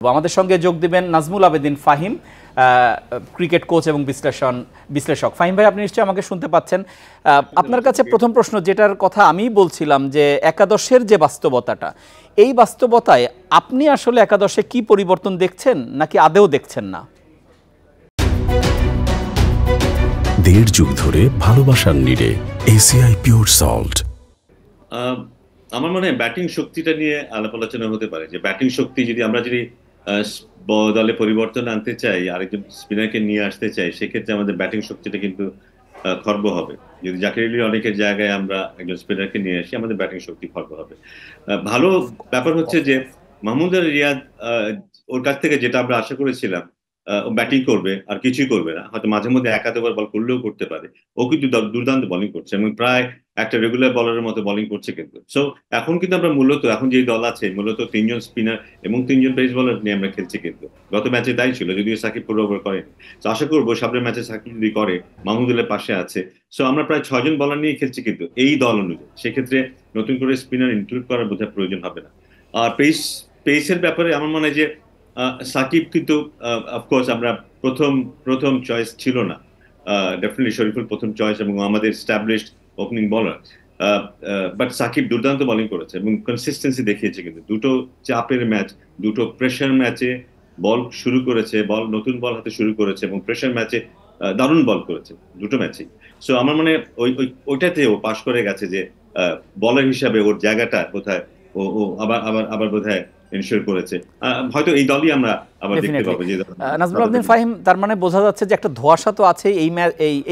আমাদের সঙ্গে যোগ দিবেন নাজমুল আবেদিন ফাহিম, ক্রিকেট কোচ এবং বিশ্লেষক। ফাহিম ভাই, আপনি নিশ্চয়ই আমাকে শুনতে পাচ্ছেন। আপনার কাছে প্রথম প্রশ্ন, যেটার কথা আমি বলছিলাম, যে একাদশের যে বাস্তবতাটা, এই বাস্তবতায় আপনি আসলে একাদশে কি পরিবর্তন দেখছেন নাকি আদেও দেখছেন না? দেড় যুগ ধরে ভালোবাসার নিড়ে এসিআই পিওর সল্ট। আমার মনে হয় ব্যাটিং শক্তিটা নিয়ে আলাপ আলোচনা হতে পারে, যে ব্যাটিং শক্তি যদি আমরা দলে পরিবর্তন আনতে চাই, আরেকজন স্পিনারকে নিয়ে আসতে চাই, সেক্ষেত্রে আমাদের ব্যাটিং শক্তিটা কিন্তু খর্ব হবে। যদি জাকির আলী অনেকের জায়গায় আমরা একজন স্পিনারকে নিয়ে আসি, আমাদের ব্যাটিং শক্তি খর্ব হবে। ভালো ব্যাপার হচ্ছে যে মাহমুদ আলী রিয়াদ, ওর কাছ থেকে যেটা আমরা আশা করেছিলাম, ও ব্যাটিং করবে আর কিছুই করবে না, হয়তো মাঝে মধ্যে একাধিকবার বল করলেও করতে পারে, ও কিন্তু দুর্দান্ত বোলিং করছে এবং প্রায় একটা রেগুলার বলারের মতো বোলিং করছে কিন্তু। সো এখন কিন্তু আমরা মূলত, এখন যে দল আছে মূলত 3 জন স্পিনার এবং 3 জন পেস বোলার নিয়ে আমরা খেলছি কিন্তু। গত ম্যাচে তাই ছিল, যদিও সাকিব পুরো ওভার করেনি। তো আশা করবো সামনের ম্যাচে সাকিব যদি করে, মাহমুদুলের পাশে আছে, সো আমরা প্রায় 6 জন বলার নিয়ে খেলছি কিন্তু এই দল অনুযায়ী। সেক্ষেত্রে নতুন করে স্পিনার ইনক্লুড করার বোধহয় প্রয়োজন হবে না। আর পেসের ব্যাপারে আমার মনে হয় যে সাকিব কিন্তু অফকোর্স আমরা প্রথম চয়েস ছিল না, ডেফিনেটলি শরীফুল প্রথম চয়েস এবং আমাদের এস্টাবলিশড ওপেনিং বলার, বাট সাকিব দুর্দান্ত বোলিং করেছে এবং কনসিস্টেন্সি দেখিয়েছে কিন্তু। দুটো চাপের ম্যাচ, দুটো প্রেশার ম্যাচে বল শুরু করেছে, নতুন বল হাতে শুরু করেছে এবং প্রেশার ম্যাচে দারুণ বল করেছে দুটো ম্যাচে। সো আমার মনে ওইটাতে ও পাশ করে গেছে, যে বলার হিসাবে ওর জায়গাটা কোথায় ও আবার বোধহয় এনশিওর করেছে। হয়তো এই দলই আমরা আবার দেখতে পাবো। নাজমুল আবেদিন ফাহিম, তার মানে বোঝা যাচ্ছে যে একটা ধোঁয়াশা তো আছে,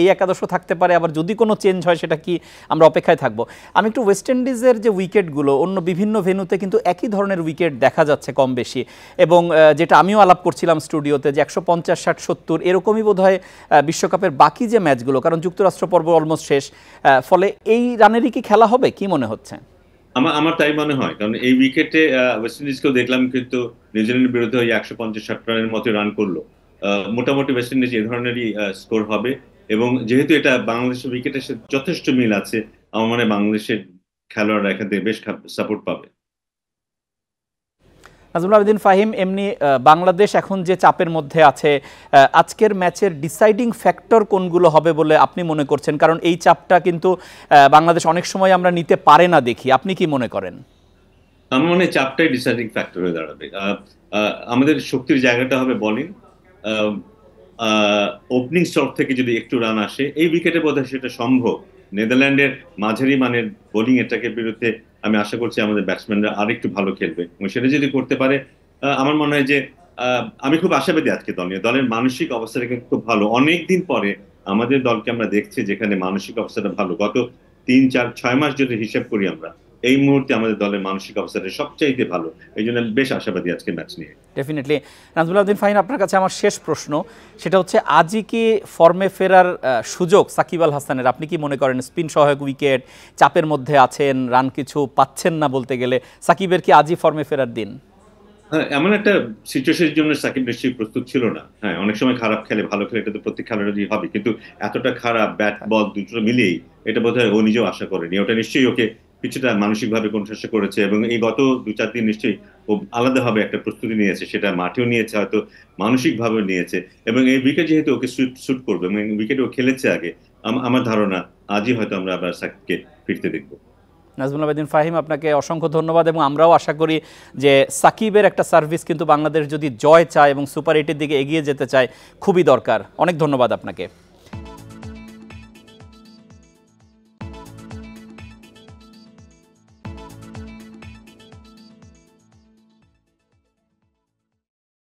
এই একাদশও থাকতে পারে, আবার যদি কোনো চেঞ্জ হয় সেটা কি আমরা অপেক্ষায় থাকবো। আমি একটু ওয়েস্ট ইন্ডিজের যে উইকেটগুলো অন্য বিভিন্ন ভেন্যুতে কিন্তু একই ধরনের উইকেট দেখা যাচ্ছে কম বেশি, এবং যেটা আমিও আলাপ করছিলাম স্টুডিওতে, যে 150, 60, 70 এরকমই বোধহয় বিশ্বকাপের বাকি যে ম্যাচগুলো, কারণ যুক্তরাষ্ট্র পর্ব অলমোস্ট শেষ, ফলে এই রানেরই কি খেলা হবে, কি মনে হচ্ছে? আমার তাই মনে হয়, কারণ এই উইকেটে ওয়েস্ট ইন্ডিজকেও দেখলাম কিন্তু নিউজিল্যান্ডের বিরুদ্ধে 150-60 রানের মতো রান করলো। মোটামুটি ওয়েস্ট ইন্ডিজ এই ধরনেরই স্কোর হবে, এবং যেহেতু এটা বাংলাদেশের উইকেটের সাথে যথেষ্ট মিল আছে, আমার মনে হয় বাংলাদেশের খেলোয়াড়রা এখান থেকে বেশ সাপোর্ট পাবে। নাজমুল আবেদিন ফাহিম, এমনি বাংলাদেশ এখন যে চাপের মধ্যে আছে, আজকের ম্যাচের ডিসাইডিং ফ্যাক্টর কোনগুলো হবে বলে আপনি মনে করছেন? কারণ এই চাপটা কিন্তু বাংলাদেশ অনেক সময় আমরা নিতে পারে না দেখি, আপনি কি মনে করেন? আমার মনে হয় চাপটাই ডিসাইডিং ফ্যাক্টর হয়ে দাঁড়াবে। আমাদের শক্তির জায়গাটা হবে বোলিং। ওপেনিং স্ট্রোক থেকে যদি একটু রান আসে, এই উইকেটে বোধহয় সেটা সম্ভব। নেদারল্যান্ডের মাঝারি মানের বোলিং এটাকে বিরুদ্ধে আমি আশা করছি আমাদের ব্যাটসম্যানরা আরেকটু ভালো খেলবে, এবং সেটা যদি করতে পারে, আমার মনে হয় যে আমি খুব আশাবাদী আজকে দলের মানসিক অবস্থাটা কিন্তু খুব ভালো। অনেকদিন পরে আমাদের দলকে আমরা দেখছি যেখানে মানসিক অবস্থাটা ভালো। গত 3, 4, 6 মাস যদি হিসাব করি আমরা, এই মুহূর্তে আমাদের দলের মানসিক অবস্থাটা সবচাইতে ভালো। এই জন্য বেশ আশাবাদী আজকে ম্যাচ নিয়ে। ডেফিনেটলি। নাজমুল আবেদিন ফাহিম, আপনার কাছে আমার শেষ প্রশ্ন, সেটা হচ্ছে আজই কি ফর্মে ফেরার সুযোগ সাকিব আল হাসানের? আপনি কি মনে করেন? স্পিন সহায়ক উইকেট, চাপের মধ্যে আছেন, রান কিছু পাচ্ছেন না বলতে গেলে, সাকিবের কি আজই ফর্মে ফেরার দিন? হ্যাঁ, এমন একটা সিচুয়েশনের জন্য সাকিব নিশ্চয়ই প্রস্তুত ছিল না। হ্যাঁ, অনেক সময় খারাপ খেলে, ভালো খেলে, এটা তো প্রত্যেক খেলোয়াড়েরই হবে, কিন্তু এতটা খারাপ ব্যাট বল দুটো মিলিয়েই এটা বোধহয় ও নিজেও আশা করেনি। ওটা নিশ্চয়ই ওকে কিছুটা মানসিকভাবে কোণঠাসা করেছে, এবং এই গত 2-4 দিন নিশ্চয়ই ও আলাদাভাবে একটা প্রস্তুতি নিয়েছে, সেটা মাঠেও নিয়েছে, হয়তো মানসিকভাবেও নিয়েছে, এবং এই উইকেট যেহেতু ওকে সুট করবে এবং উইকেট ও খেলেছে আগে, আমার ধারণা আজই হয়তো আমরা আবার সাকিবকে ফিরতে দেখবো। নাজমুল আবেদিন ফাহিম, আপনাকে অসংখ্য ধন্যবাদ, এবং আমরাও আশা করি যে সাকিবের একটা সার্ভিস কিন্তু বাংলাদেশ যদি জয় চায় এবং সুপার 8-এর দিকে এগিয়ে যেতে চায়, খুবই দরকার। অনেক ধন্যবাদ আপনাকে।